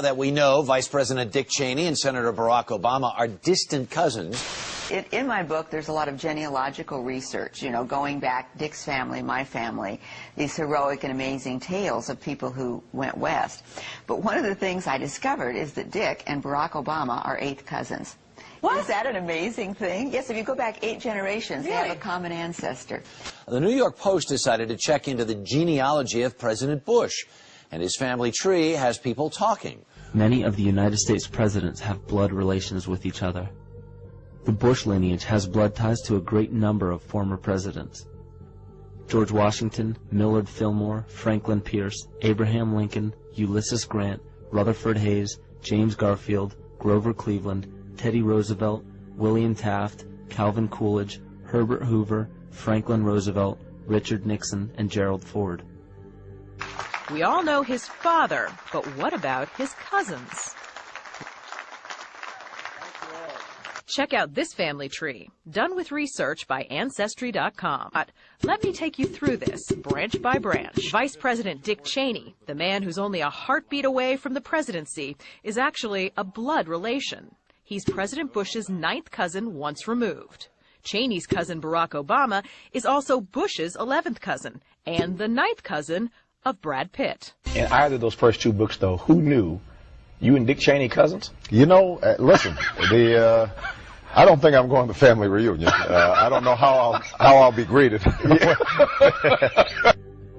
that we know, Vice President Dick Cheney and Senator Barack Obama are distant cousins. In my book, there's a lot of genealogical research, you know, going back, Dick's family, my family, these heroic and amazing tales of people who went west. But one of the things I discovered is that Dick and Barack Obama are 8th cousins. What? Is that an amazing thing? Yes, if you go back 8 generations, really? They have a common ancestor. The New York Post decided to check into the genealogy of President Bush, and his family tree has people talking. Many of the United States presidents have blood relations with each other. The Bush lineage has blood ties to a great number of former presidents. George Washington, Millard Fillmore, Franklin Pierce, Abraham Lincoln, Ulysses Grant, Rutherford Hayes, James Garfield, Grover Cleveland, Teddy Roosevelt, William Taft, Calvin Coolidge, Herbert Hoover, Franklin Roosevelt, Richard Nixon, and Gerald Ford. We all know his father, but what about his cousins? Check out this family tree, done with research by Ancestry.com. Let me take you through this, branch by branch. Vice President Dick Cheney, the man who's only a heartbeat away from the presidency, is actually a blood relation. He's President Bush's 9th cousin once removed. Cheney's cousin Barack Obama is also Bush's 11th cousin, and the 9th cousin of Brad Pitt. In either of those first 2 books, though, who knew you and Dick Cheney cousins? You know, listen, I don't think I'm going to family reunion. I don't know how I'll be greeted.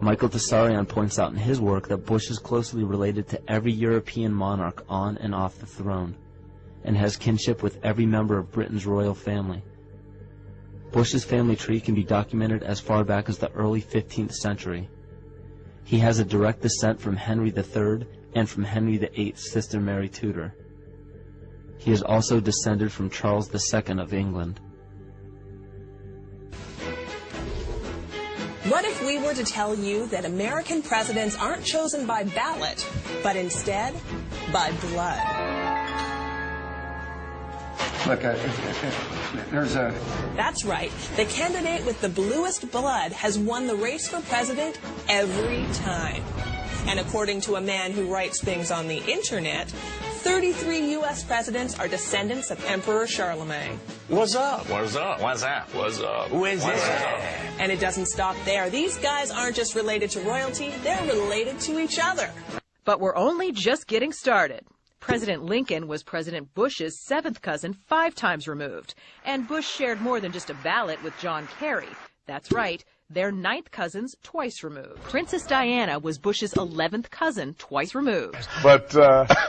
Michael Tessarion points out in his work that Bush is closely related to every European monarch on and off the throne, and has kinship with every member of Britain's royal family. Bush's family tree can be documented as far back as the early 15th century. He has a direct descent from Henry III and from Henry VIII's sister Mary Tudor. He is also descended from Charles II of England. What if we were to tell you that American presidents aren't chosen by ballot, but instead by blood? Look, there's a... That's right. The candidate with the bluest blood has won the race for president every time. And according to a man who writes things on the internet, 33 U.S. presidents are descendants of Emperor Charlemagne. What's up? What's up? What's up? What's up? What's up? And it doesn't stop there. These guys aren't just related to royalty, they're related to each other. But we're only just getting started. President Lincoln was President Bush's 7th cousin 5 times removed, and Bush shared more than just a ballot with John Kerry. That's right, they're 9th cousins twice removed. Princess Diana was Bush's 11th cousin twice removed. But,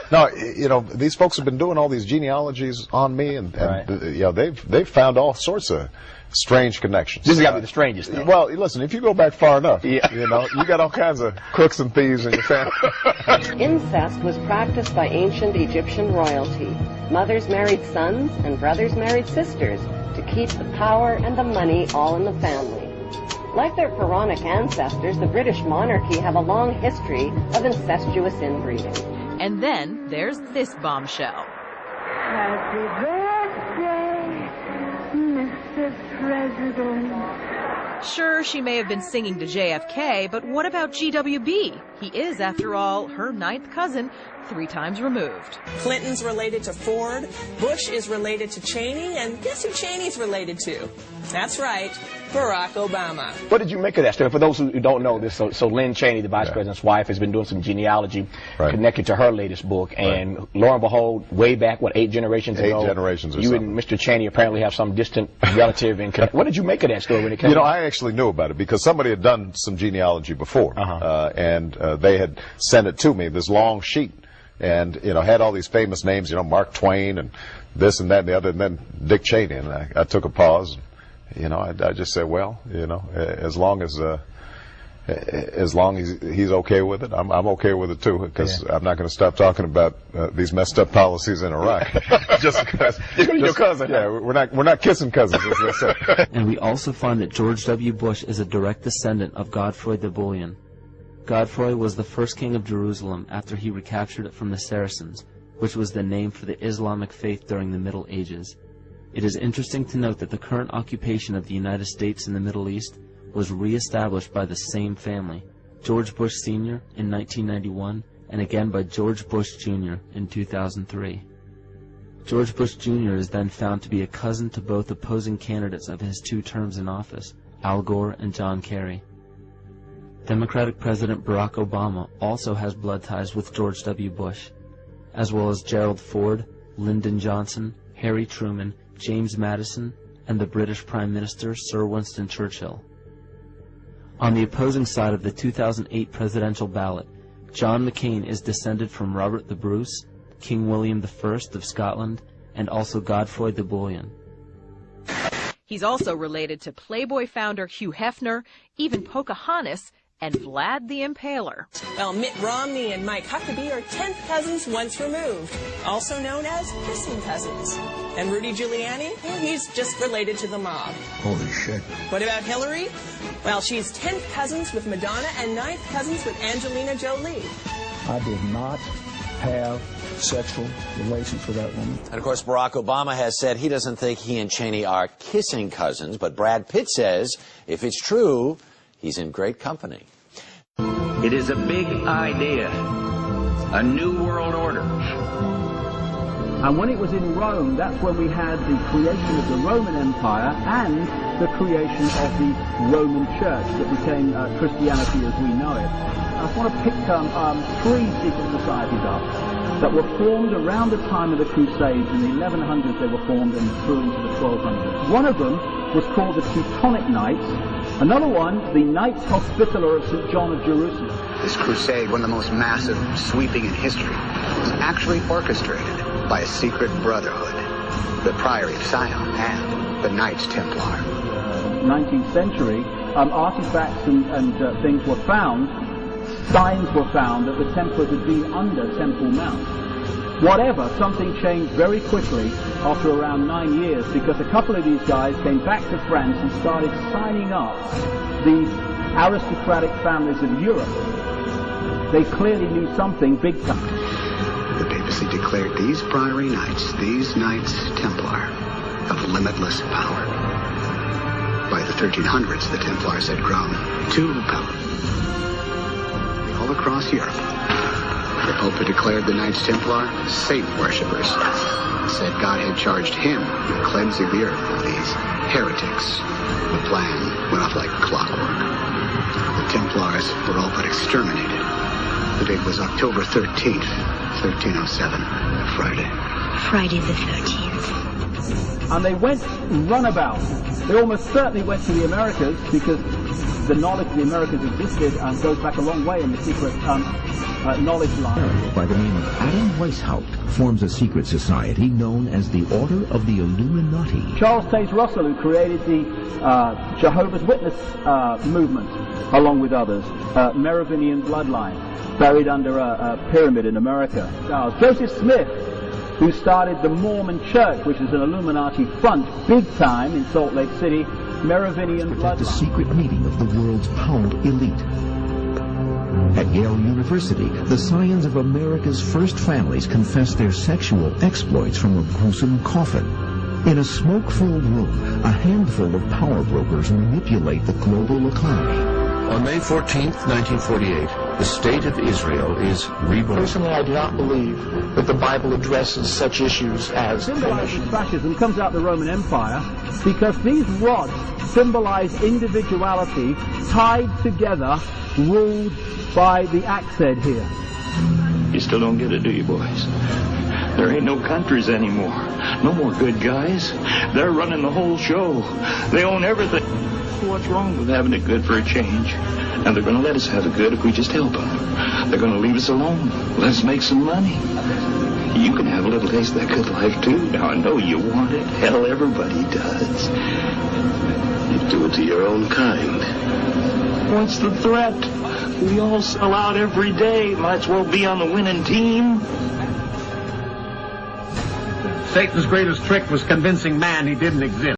no, you know, these folks have been doing all these genealogies on me, and right. You know, they've found all sorts of strange connections. This has got to be the strangest thing. Well, listen, if you go back far enough, yeah. You know, you got all kinds of crooks and thieves in your family. Incest was practiced by ancient Egyptian royalty. Mothers married sons and brothers married sisters to keep the power and the money all in the family. Like their pharaonic ancestors, the British monarchy have a long history of incestuous inbreeding. And then there's this bombshell. Happy birthday, Mr. President. Sure, she may have been singing to JFK, but what about GWB? He is, after all, her 9th cousin, 3 times removed. Clinton's related to Ford, Bush is related to Cheney, and guess who Cheney's related to? That's right, Barack Obama. What did you make of that story? For those who don't know this, so Lynn Cheney, the vice president's wife, has been doing some genealogy connected to her latest book, and lo and behold, way back, what, 8 generations ago? 8 generations or you something. and Mr. Cheney apparently have some distant relative in connection. What did you make of that story when it came? You know, I actually knew about it because somebody had done some genealogy before, and they had sent it to me, this long sheet, and, you know, had all these famous names, you know, Mark Twain and this and that and the other, and then Dick Cheney, and I took a pause. You know, I just said, well, you know, as long as he's okay with it, I'm okay with it too, because I'm not going to stop talking about these messed up policies in Iraq just because. Your cousin. Yeah, we're not kissing cousins, as they say. And we also find that George W. Bush is a direct descendant of Godfrey the Bullion. Godfrey was the first king of Jerusalem after he recaptured it from the Saracens, which was the name for the Islamic faith during the Middle Ages. It is interesting to note that the current occupation of the United States in the Middle East was re-established by the same family, George Bush Sr. in 1991 and again by George Bush Jr. in 2003. George Bush Jr. is then found to be a cousin to both opposing candidates of his 2 terms in office, Al Gore and John Kerry. Democratic President Barack Obama also has blood ties with George W. Bush, as well as Gerald Ford, Lyndon Johnson, Harry Truman, James Madison, and the British Prime Minister Sir Winston Churchill. On the opposing side of the 2008 presidential ballot, John McCain is descended from Robert the Bruce, King William I of Scotland, and also Godfrey the Bullion. He's also related to Playboy founder Hugh Hefner, even Pocahontas, and Vlad the Impaler. Well, Mitt Romney and Mike Huckabee are 10th cousins once removed, also known as kissing cousins. And Rudy Giuliani? Well, he's just related to the mob. Holy shit. What about Hillary? Well, she's 10th cousins with Madonna and 9th cousins with Angelina Jolie. I did not have sexual relations with that woman. And of course, Barack Obama has said he doesn't think he and Cheney are kissing cousins, but Brad Pitt says if it's true, he's in great company. It is a big idea, a new world order. And when it was in Rome, that's when we had the creation of the Roman Empire and the creation of the Roman Church that became Christianity as we know it. I just want to pick 3 secret societies up that were formed around the time of the Crusades. In the 1100s they were formed and through into the 1200s. One of them was called the Teutonic Knights. Another one, the Knights Hospitaller of St. John of Jerusalem. This crusade, one of the most massive, sweeping in history, was actually orchestrated by a secret brotherhood, the Priory of Sion and the Knights Templar. 19th century, artifacts and things were found, signs were found that the Templars had been under Temple Mount. Whatever, something changed very quickly after around 9 years, because a couple of these guys came back to France and started signing up these aristocratic families of Europe. They clearly knew something big time. The papacy declared these Priory Knights, these Knights Templar, of limitless power. By the 1300s, the Templars had grown too powerful. All across Europe, the Pope had declared the Knights Templar Satan worshippers. Said God had charged him with cleansing the earth of these heretics. The plan went off like clockwork. The Templars were all but exterminated. The date was October 13th, 1307, Friday. Friday the 13th. And they went runabout. They almost certainly went to the Americas, because the knowledge of the Americas existed and goes back a long way in the secret knowledge line. By the name of Adam Weishaupt forms a secret society known as the Order of the Illuminati. Charles Taze Russell, who created the Jehovah's Witness movement, along with others, Merovingian bloodline, buried under a pyramid in America. Joseph Smith, who started the Mormon Church, which is an Illuminati front, big time in Salt Lake City, Merovingian bloodline. The secret meeting of the world's power elite. At Yale University, the scions of America's first families confess their sexual exploits from a gruesome coffin. In a smoke-filled room, a handful of power brokers manipulate the global economy. On May 14th, 1948, the State of Israel is reborn. Personally, I do not believe that the Bible addresses such issues as symbolizing fascism comes out of the Roman Empire, because these rods symbolize individuality tied together, ruled by the axe head here. You still don't get it, do you, boys? There ain't no countries anymore. No more good guys. They're running the whole show. They own everything. What's wrong with having it good for a change? And they're going to let us have it good if we just help them. They're going to leave us alone. Let's make some money. You can have a little taste of that good life, too. Now, I know you want it. Hell, everybody does. You do it to your own kind. What's the threat? We all sell out every day. Might as well be on the winning team. Satan's greatest trick was convincing man he didn't exist.